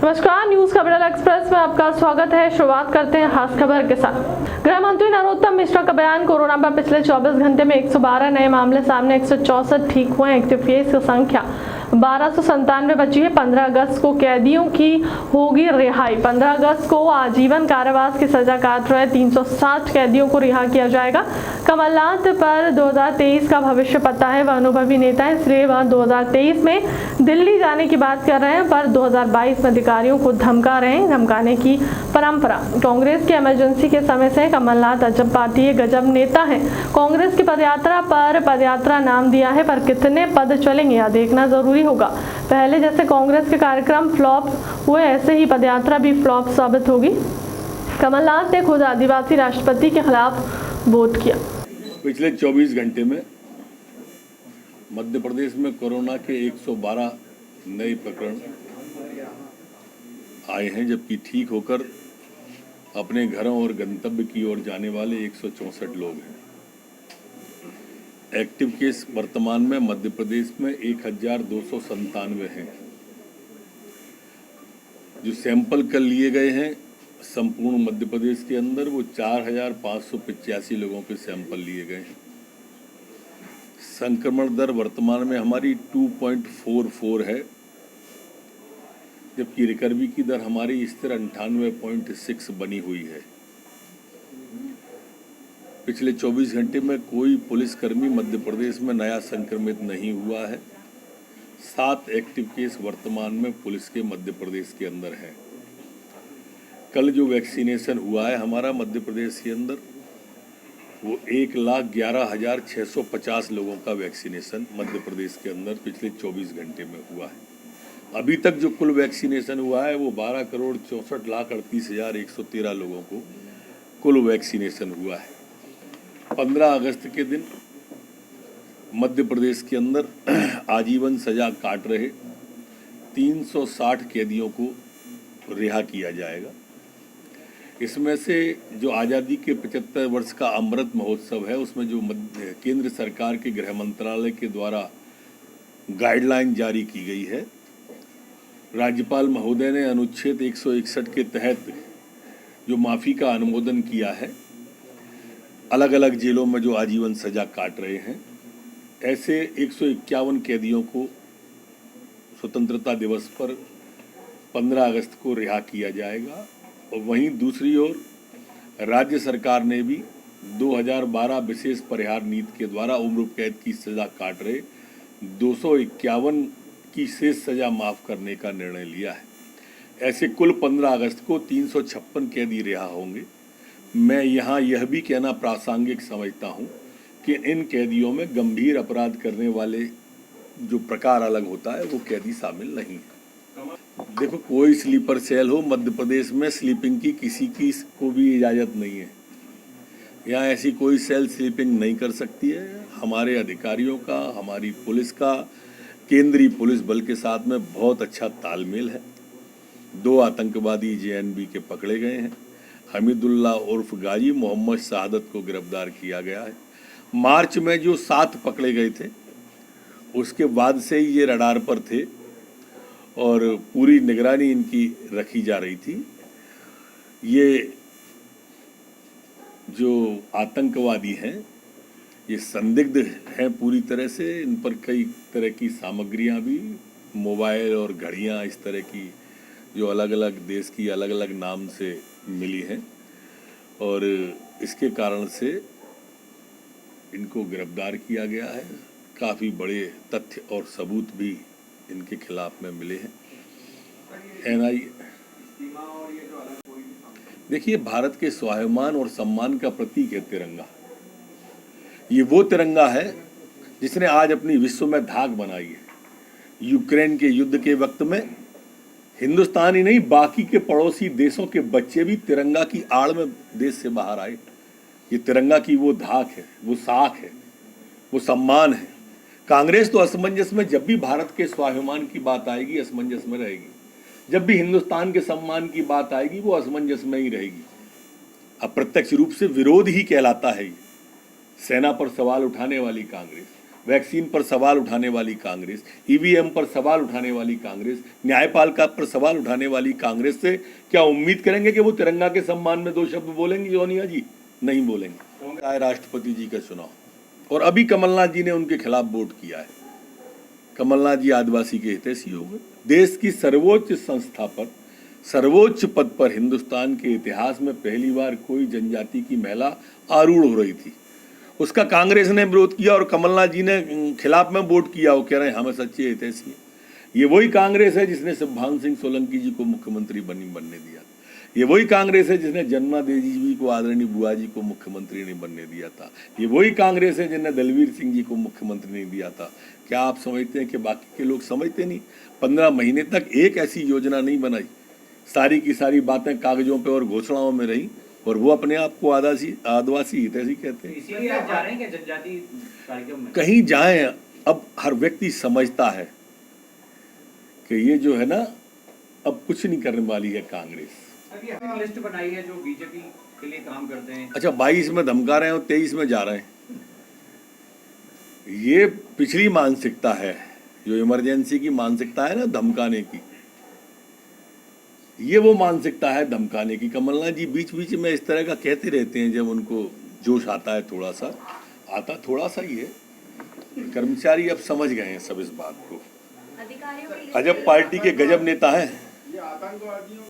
नमस्कार, न्यूज खबर एक्सप्रेस में आपका स्वागत है। शुरुआत करते हैं खास खबर के साथ। गृह मंत्री नरोत्तम मिश्रा का बयान। कोरोना पर पिछले 24 घंटे में 112 नए मामले सामने, 164 ठीक हुए। एक्टिव केस की संख्या 1297 बची है। 15 अगस्त को कैदियों की होगी रिहाई। 15 अगस्त को आजीवन कारावास की सजा काट रहे 360 कैदियों को रिहा किया जाएगा। कमलनाथ पर 2023 का भविष्य पता है। वह अनुभवी नेता है, इसलिए वह 2023 में दिल्ली जाने की बात कर रहे हैं, पर 2022 में अधिकारियों को धमका रहे हैं। धमकाने की परंपरा कांग्रेस की इमरजेंसी के समय से। कमलनाथ अजब पार्टी है, गजब नेता है। कांग्रेस की पदयात्रा पर पदयात्रा नाम दिया है, पर कितने पद चलेंगे यह देखना जरूरी होगा। पहले जैसे कांग्रेस के कार्यक्रम फ्लॉप हुए, ऐसे ही पदयात्रा भी फ्लॉप साबित होगी। कमलनाथ ने खुद आदिवासी राष्ट्रपति के खिलाफ वोट किया। पिछले 24 घंटे में मध्य प्रदेश में कोरोना के 112 नए प्रकरण आए हैं, जबकि ठीक होकर अपने घरों और गंतव्य की ओर जाने वाले 164 लोग हैं। एक्टिव केस वर्तमान में मध्य प्रदेश में 1297 हैं। जो सैंपल कल लिए गए हैं संपूर्ण मध्य प्रदेश के अंदर, वो 4585 लोगों के सैंपल लिए गए हैं। संक्रमण दर वर्तमान में हमारी 2.44 है, जबकि रिकवरी की दर हमारी स्थिर 98.6 बनी हुई है। पिछले 24 घंटे में कोई पुलिसकर्मी मध्य प्रदेश में नया संक्रमित नहीं हुआ है। 7 एक्टिव केस वर्तमान में पुलिस के मध्य प्रदेश के अंदर हैं। कल जो वैक्सीनेशन हुआ है हमारा मध्य प्रदेश के अंदर, वो 1,11,650 लोगों का वैक्सीनेशन मध्य प्रदेश के अंदर पिछले 24 घंटे में हुआ है। अभी तक जो कुल वैक्सीनेशन हुआ है वो 12,64,38,113 लोगों को कुल वैक्सीनेशन हुआ है। 15 अगस्त के दिन मध्य प्रदेश के अंदर आजीवन सजा काट रहे 360 कैदियों को रिहा किया जाएगा। इसमें से जो आज़ादी के 75 वर्ष का अमृत महोत्सव है, उसमें जो केंद्र सरकार के गृह मंत्रालय के द्वारा गाइडलाइन जारी की गई है, राज्यपाल महोदय ने अनुच्छेद 161 के तहत जो माफ़ी का अनुमोदन किया है, अलग अलग जेलों में जो आजीवन सजा काट रहे हैं, ऐसे 151 कैदियों को स्वतंत्रता दिवस पर 15 अगस्त को रिहा किया जाएगा। और वहीं दूसरी ओर राज्य सरकार ने भी 2012 विशेष परिहार नीति के द्वारा उम्र कैद की सजा काट रहे 251 की शेष सजा माफ़ करने का निर्णय लिया है। ऐसे कुल 15 अगस्त को 356 कैदी रिहा होंगे। मैं यहाँ यह भी कहना प्रासंगिक समझता हूँ कि इन कैदियों में गंभीर अपराध करने वाले जो प्रकार अलग होता है वो कैदी शामिल नहीं है। देखो, कोई स्लीपर सेल हो, मध्य प्रदेश में स्लीपिंग की किसी की को भी इजाज़त नहीं है। यहाँ ऐसी कोई सेल स्लीपिंग नहीं कर सकती है। हमारे अधिकारियों का, हमारी पुलिस का, केंद्रीय पुलिस बल के साथ में बहुत अच्छा तालमेल है। 2 आतंकवादी JNB के पकड़े गए हैं। हमीदुल्लाह उर्फ गाजी मोहम्मद शहादत को गिरफ्तार किया गया है। मार्च में जो 7 पकड़े गए थे, उसके बाद से ही ये रडार पर थे और पूरी निगरानी इनकी रखी जा रही थी। ये जो आतंकवादी हैं ये संदिग्ध हैं पूरी तरह से। इन पर कई तरह की सामग्रियां भी, मोबाइल और घड़ियां, इस तरह की जो अलग अलग देश की अलग अलग नाम से मिली हैं, और इसके कारण से इनको गिरफ्तार किया गया है। काफ़ी बड़े तथ्य और सबूत भी इनके खिलाफ में मिले हैं। NI देखिए, भारत के स्वाभिमान और सम्मान का प्रतीक है तिरंगा। ये वो तिरंगा है जिसने आज अपनी विश्व में धाक बनाई है। यूक्रेन के युद्ध के वक्त में हिंदुस्तान ही नहीं, बाकी के पड़ोसी देशों के बच्चे भी तिरंगा की आड़ में देश से बाहर आए। ये तिरंगा की वो धाक है, वो साख है, वो सम्मान है। कांग्रेस तो असमंजस में, जब भी भारत के स्वाभिमान की बात आएगी असमंजस में रहेगी। जब भी हिंदुस्तान के सम्मान की बात आएगी वो असमंजस में ही रहेगी। अप्रत्यक्ष रूप से विरोध ही कहलाता है ये। सेना पर सवाल उठाने वाली कांग्रेस वैक्सीन पर सवाल उठाने वाली कांग्रेस, ईवीएम पर सवाल उठाने वाली कांग्रेस, न्यायपालिका पर सवाल उठाने वाली कांग्रेस से क्या उम्मीद करेंगे कि वो तिरंगा के सम्मान में दो शब्द बोलेंगे? सोनिया जी नहीं बोलेंगे। आए राष्ट्रपति जी का चुनाव और अभी कमलनाथ जी ने उनके खिलाफ वोट किया है। कमलनाथ जी आदिवासी के हितैषी हो गए। देश की सर्वोच्च संस्था पर, सर्वोच्च पद पर हिंदुस्तान के इतिहास में पहली बार कोई जनजाति की महिला आरूढ़ हो रही थी, उसका कांग्रेस ने विरोध किया और कमलनाथ जी ने खिलाफ में वोट किया। वो कह रहे हैं हमें सच्चे हितैषी है। ये वही कांग्रेस है जिसने शुभांशु सिंह सोलंकी जी को मुख्यमंत्री बनने दिया। ये वही कांग्रेस है जिसने जन्मा देवी जी को, आदरणीय बुआ जी को मुख्यमंत्री नहीं बनने दिया था। ये वही कांग्रेस है जिसने दलवीर सिंह जी को मुख्यमंत्री नहीं दिया था। क्या आप समझते हैं कि बाकी के लोग समझते नहीं? 15 महीने तक एक ऐसी योजना नहीं बनाई, सारी की सारी बातें कागजों पे और घोषणाओं में रही, और वो अपने आप को आदिवासी हितैषी कहते हैं। इसीलिए आप जा रहे हैं क्या जनजाति कार्यक्रम में? कहीं जाएं, अब हर व्यक्ति समझता है कि ये जो है ना, अब कुछ नहीं करने वाली है कांग्रेस। अभी आपने लिस्ट बनाई है जो बीजेपी के लिए काम करते हैं। अच्छा, 22 में धमका रहे हैं और 23 में जा रहे हैं। ये पिछली मानसिकता है, जो इमरजेंसी की मानसिकता है ना, धमकाने की, ये वो मानसिकता है धमकाने की। कमलनाथ जी बीच बीच में इस तरह का कहते रहते हैं जब उनको जोश आता है, थोड़ा सा ही है। कर्मचारी अब समझ गए हैं सब इस बात को। अजब पार्टी के गजब नेता हैं।